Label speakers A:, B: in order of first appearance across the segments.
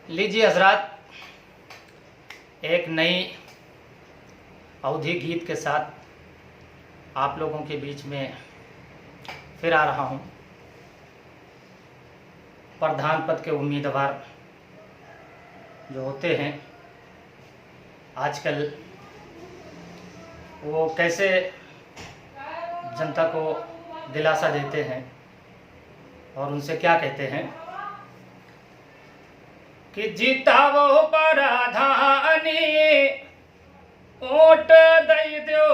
A: लीजिए हजरात, एक नई अवधी गीत के साथ आप लोगों के बीच में फिर आ रहा हूँ। प्रधान पद के उम्मीदवार जो होते हैं आजकल, वो कैसे जनता को दिलासा देते हैं और उनसे क्या कहते हैं कि जीतावो प्रधानी वोट दई दो,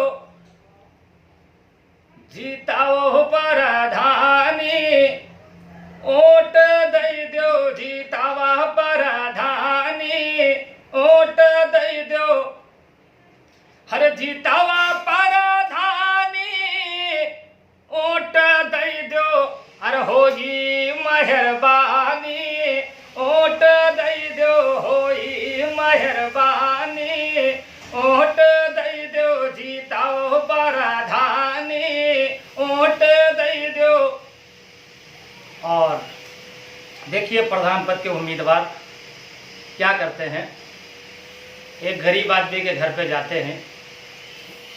A: जीतावो प्रधानी वोट दई दो, जीतावा प्रधानी वोट दई दो, हर जीतावा प्रधानी वोट दई दो, अरे होगी मेहरबानी वोट दई दो, होई मेहरबानी वोट दई दो, जीताओ प्रधानी वोट दई दो। और देखिए प्रधान पद के उम्मीदवार क्या करते हैं। एक गरीब आदमी के घर पे जाते हैं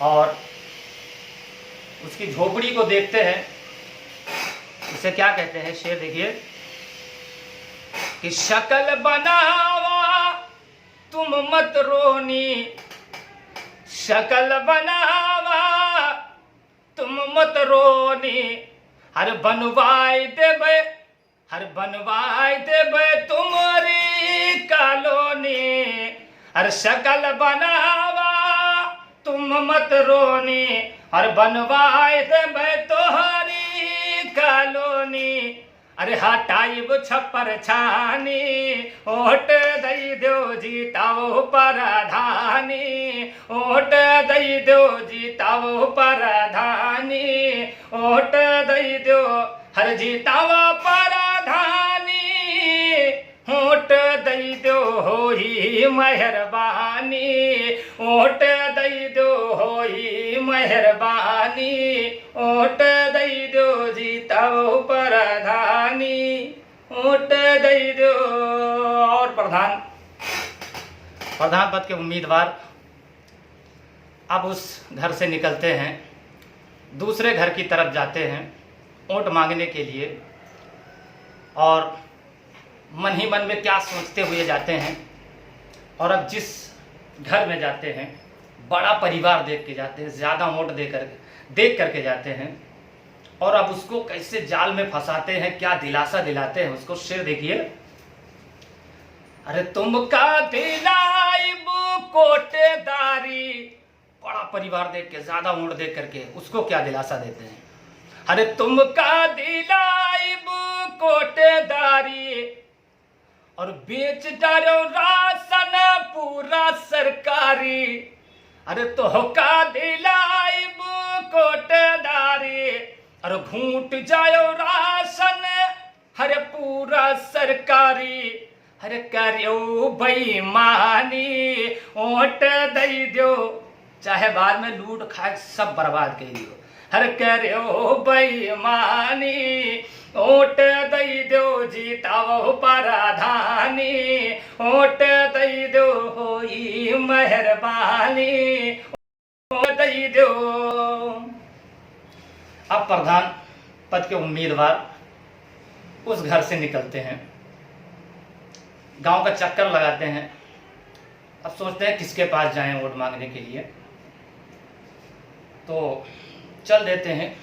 A: और उसकी झोपड़ी को देखते हैं। उसे क्या कहते हैं, शेर देखिए कि शक्ल बनावा तुम मत रोनी, शक्ल बनावा तुम मत रोनी, हर बनवाई देबे, हर बनवाई देबे तुम्हारी कॉलोनी, हर शक्ल बनावा तुम मत रोनी, हर बनवाई देबे तुम्हारी कॉलोनी, अरे हटाइब छप्पर छानी वोट दई दो, जीताओ प्रधानी वोट दई दो, जीताओ प्रधानी वोट दई दो, हर जीतावा प्रधानी वोट दई दो, होई मेहरबानी वोट दई दो, होई मेहरबानी वोट दई दो, जीताओ प्रधानी वोट दई दो। और प्रधान पद के उम्मीदवार अब उस घर से निकलते हैं, दूसरे घर की तरफ जाते हैं वोट मांगने के लिए, और मन ही मन में क्या सोचते हुए जाते हैं। और अब जिस घर में जाते हैं बड़ा परिवार देख के जाते हैं, ज़्यादा वोट देख करके जाते हैं, और अब उसको कैसे जाल में फंसाते हैं, क्या दिलासा दिलाते हैं उसको। शेर देखिए, अरे तुमका दिलाइब कोटेदारी, बड़ा परिवार देख के, ज्यादा वोट देख करके उसको क्या दिलासा देते हैं, अरे तुमका दिलाइब कोटेदारी, और बेच डालो राशन पूरा सरकारी, अरे तो का दिलाइब कोटेदारी, अरे घूट जाओ राशन हरे पूरा सरकारी, हरे करो बेईमानी वोट दई दो, चाहे बाद में लूट खाए सब बर्बाद कर दियो, हर करो बेईमानी वोट दई दो, जीताओ प्रधानी वोट दई दो, होई मेहरबानी वोट दई दो। अब प्रधान पद के उम्मीदवार उस घर से निकलते हैं, गांव का चक्कर लगाते हैं। अब सोचते हैं किसके पास जाएं वोट मांगने के लिए, तो चल देते हैं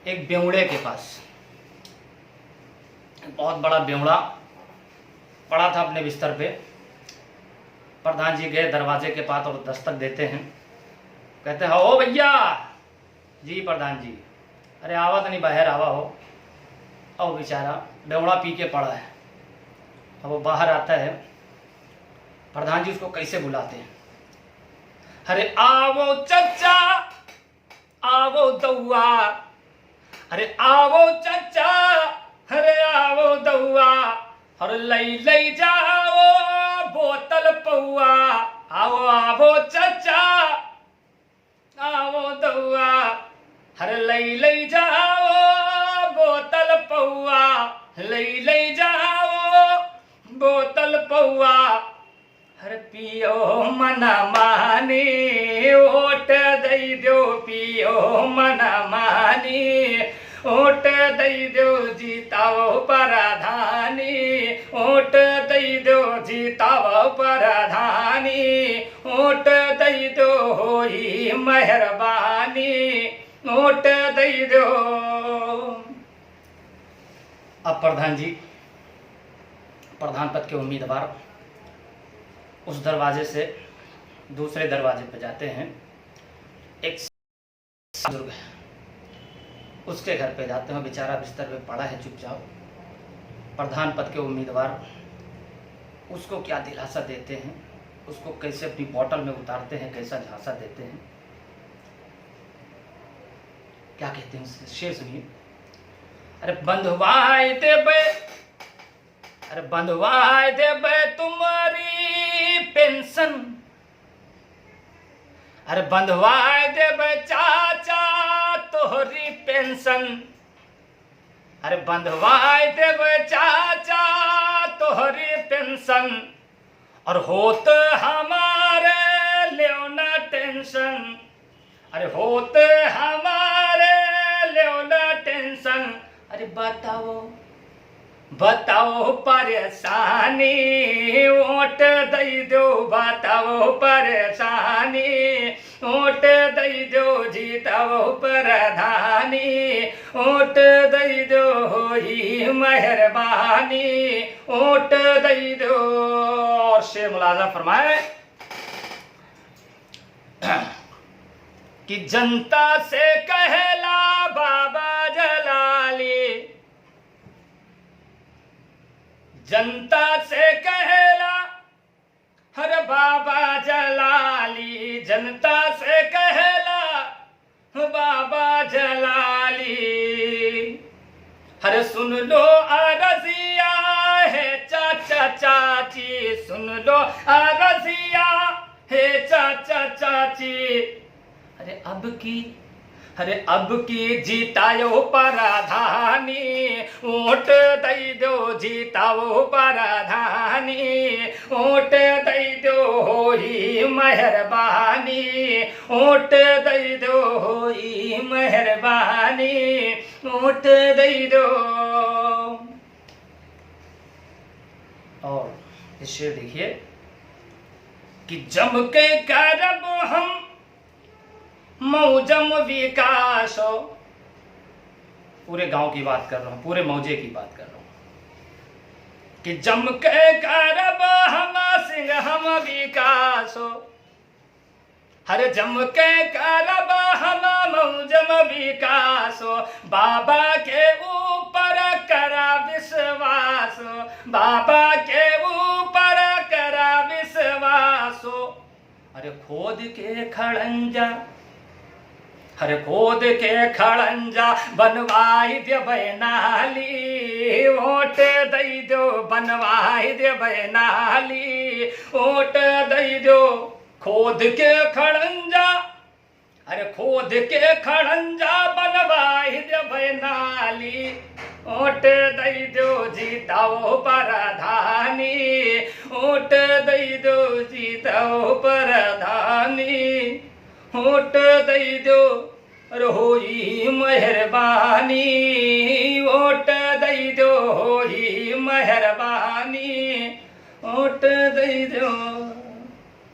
A: एक बेवड़े के पास। बहुत बड़ा बेवड़ा पड़ा था अपने बिस्तर पे। प्रधान जी गए दरवाजे के पास और दस्तक देते हैं। कहते हैं ओ भैया। जी प्रधान जी। अरे आवा तो नहीं, बाहर आवा हो। और बेचारा बेवड़ा पी के पड़ा है। अब वो बाहर आता है, प्रधान जी उसको कैसे बुलाते हैं, अरे आवो चचा आवो दौआ, अरे आवो चचा अरे आवो दौआ, और लई लई जाओ बोतल पौआ, आवो आवो चचा आवो दौआ, हर लई लई जाओ बोतल पौआ, लई लई जाओ बोतल पौआ। बउआ हर पियो मन मानी, वोट दई दो पियो मन मानी, वोट दई दो जीताओ प्रधानी, वोट दई दो जीताओ प्रधानी, वोट दई दो होई मेहरबानी, वोट दई दो। अब प्रधान जी, प्रधान पद के उम्मीदवार उस दरवाजे से दूसरे दरवाजे पर जाते हैं। एक बुजुर्ग है, उसके घर पे जाते हैं, बेचारा बिस्तर पे पड़ा है चुपचाप। प्रधान पद के उम्मीदवार उसको क्या दिलासा देते हैं, उसको कैसे अपनी बोतल में उतारते हैं, कैसा झांसा देते हैं, क्या कहते हैं उससे, शेर सुनिए। अरे बंधुआई देबे, अरे बंधुआई देबे तुम्हारी पेंशन, अरे बंधुआई देबे चाचा तोहरी पेंशन, अरे बंधुआई देबे चाचा तोहरी पेंशन, और होत हमारे लियो ना टेंशन, अरे होत हमारे लियो ना टेंशन। अरे बताओ बताओ परेशानी, वोट दई दो बताओ परेशानी, वोट दई दो जीताओ प्रधानी, वोट दई दो होई मेहरबानी, वोट दई दो। और शेर मुलाजा फरमाए कि जनता से कहला बाबा जलाली, जनता से कहला हर बाबा जलाली, जनता से कहला बाबा जलाली, हर सुन लो अरजिया है चाचा चाची, सुन लो अरजिया है चाचा चाची। अरे अब की जीताओ प्रधानी, वोट दई दो जीताओ प्रधानी, वोट दई दो होई मेहरबानी, वोट दई दो होई मेहरबानी, वोट दई दो। और इस शेर देखिए कि जम के करब हम मौजम विकास, पूरे गांव की बात कर रहा हूं, पूरे मौजे की बात कर रहा हूं कि जम के करब हम सिंह हम विकास, हर जम के करब हम मौजम विकास, बाबा के ऊपर करा विश्वास, बाबा के ऊपर करा विश्वास। अरे खोद के खड़ंजा, हरे खोद के खड़ंजा बनवाई देबै नाली, वोट दई दो बनवाई देबै नाली, वोट दई दो। खोद के खड़ंजा, अरे खोद के खड़ंजा बनवाई देबै नाली, वोट दई दो जीताओ प्रधानी, वोट दई दो जीताओ प्रधानी, वोट दई दो होई मेहरबानी, वोट दई दो होई मेहरबानी, वोट दई दो।